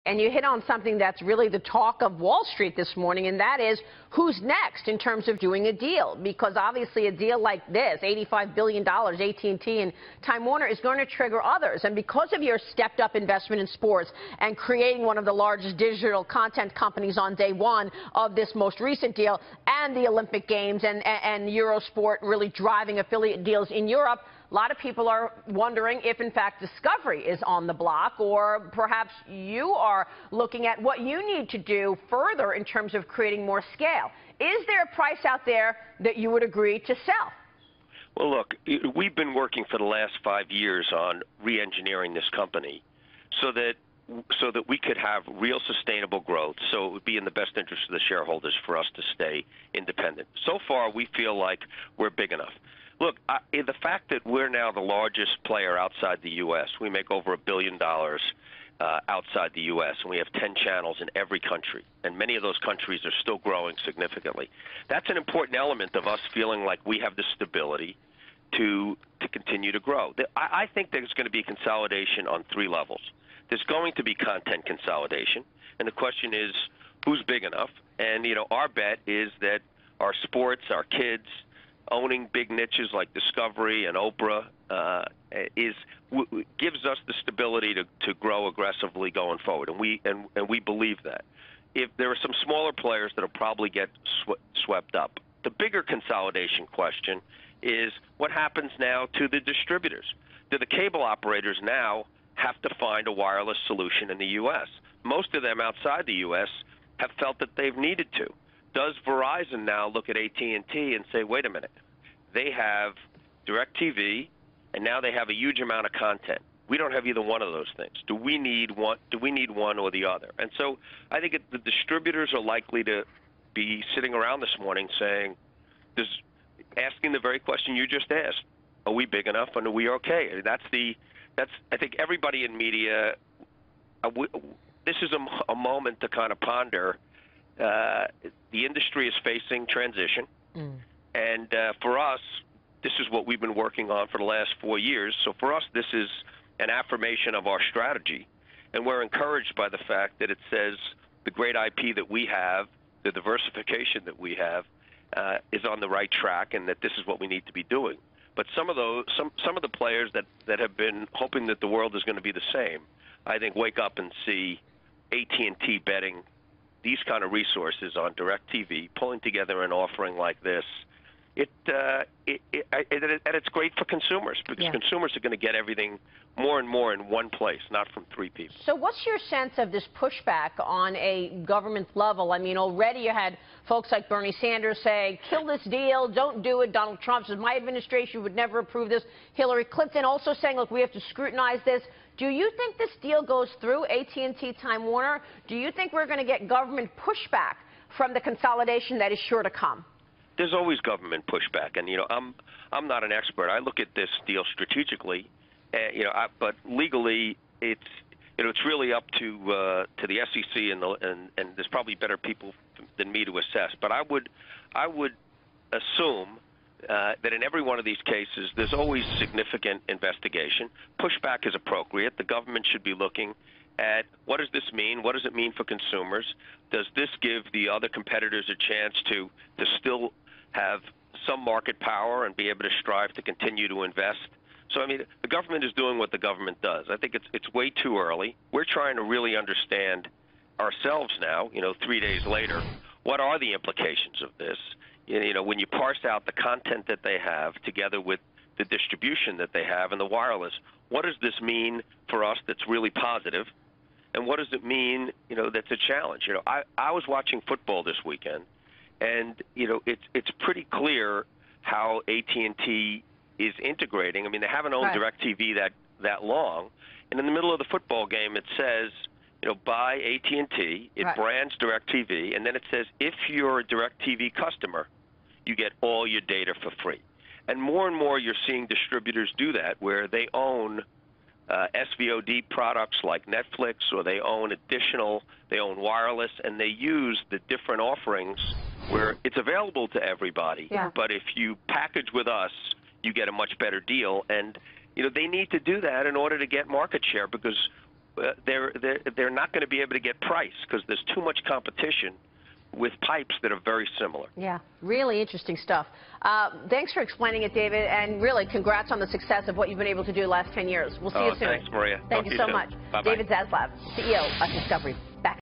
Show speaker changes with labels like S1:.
S1: And you hit on something that's really the talk of Wall Street this morning, and that is who's next in terms of doing a deal. Because obviously a deal like this, $85 billion, AT&T and Time Warner, is going to trigger others. And because of your stepped-up investment in sports and creating one of the largest digital content companies on day one of this most recent deal, and the Olympic Games and Eurosport really driving affiliate deals in Europe, a lot of people are wondering if, in fact, Discovery is on the block, or perhaps you are looking at what you need to do further in terms of creating more scale. Is there a price out there that you would agree to sell?
S2: Well, look, we've been working for the last 5 years on re-engineering this company so that we could have real sustainable growth, so it would be in the best interest of the shareholders for us to stay independent. So far, we feel like we're big enough. Look, the fact that we're now the largest player outside the U.S., we make over $1 billion outside the U.S., and we have 10 channels in every country, and many of those countries are still growing significantly. That's an important element of us feeling like we have the stability to continue to grow. I think there's going to be consolidation on 3 levels. There's going to be content consolidation, and the question is, who's big enough? And, our bet is that our sports, our kids, owning big niches like Discovery and Oprah gives us the stability to grow aggressively going forward, and we believe that. If there are some smaller players that'll probably get swept up. The bigger consolidation question is what happens now to the distributors? Do the cable operators now have to find a wireless solution in the U.S.? Most of them outside the U.S. have felt that they've needed to. Does Verizon now look at AT&T and say, wait a minute, they have DirecTV, and now they have a huge amount of content. We don't have either one of those things. Do we need one or the other? And so I think the distributors are likely to be sitting around this morning saying, asking the very question you just asked, are we big enough and are we okay? I think everybody in media, this is a moment to kind of ponder. The industry is facing transition, and for us, this is what we've been working on for the last 4 years. So for us, this is an affirmation of our strategy, and we're encouraged by the fact that it says the great IP that we have, the diversification that we have, is on the right track, and that this is what we need to be doing. But some of the players that have been hoping that the world is going to be the same, I think, wake up and see AT&T betting these kind of resources on DirecTV, pulling together an offering like this. And it's great for consumers, because consumers are going to get everything more and more in one place, not from 3 people. So
S1: what's your sense of this pushback on a government level? I mean, already you had folks like Bernie Sanders say, kill this deal, don't do it. Donald Trump says, my administration would never approve this. Hillary Clinton also saying, look, we have to scrutinize this. Do you think this deal goes through, AT&T, Time Warner? Do you think we're going to get government pushback from the consolidation that is sure to come?
S2: There's always government pushback, and I'm not an expert. I look at this deal strategically, but legally, it's really up to the SEC, and there's probably better people than me to assess. But I would assume that in every one of these cases, there's always significant investigation. Pushback is appropriate. The government should be looking at what does this mean? What does it mean for consumers? Does this give the other competitors a chance to still have some market power and be able to strive to continue to invest? So, I mean, the government is doing what the government does. I think it's way too early. We're trying to really understand ourselves now, 3 days later, what are the implications of this? When you parse out the content that they have together with the distribution that they have and the wireless, what does this mean for us that's really positive? And what does it mean, that's a challenge? I was watching football this weekend, and, it's pretty clear how AT&T is integrating. I mean, they haven't owned DirecTV that long, and in the middle of the football game, it says, buy AT&T, it brands DirecTV, and then it says, if you're a DirecTV customer, you get all your data for free. And more you're seeing distributors do that, where they own SVOD products like Netflix, or they own wireless, and they use the different offerings where it's available to everybody. But if you package with us, you get a much better deal. And, they need to do that in order to get market share, because they're not going to be able to get price because there's too much competition with pipes that are very similar.
S1: Yeah, really interesting stuff. Thanks for explaining it, David, and really congrats on the success of what you've been able to do the last 10 years. We'll see you soon.
S2: Thanks, Maria.
S1: Thank you so much.
S2: Bye-bye.
S1: David Zaslav, CEO of Discovery.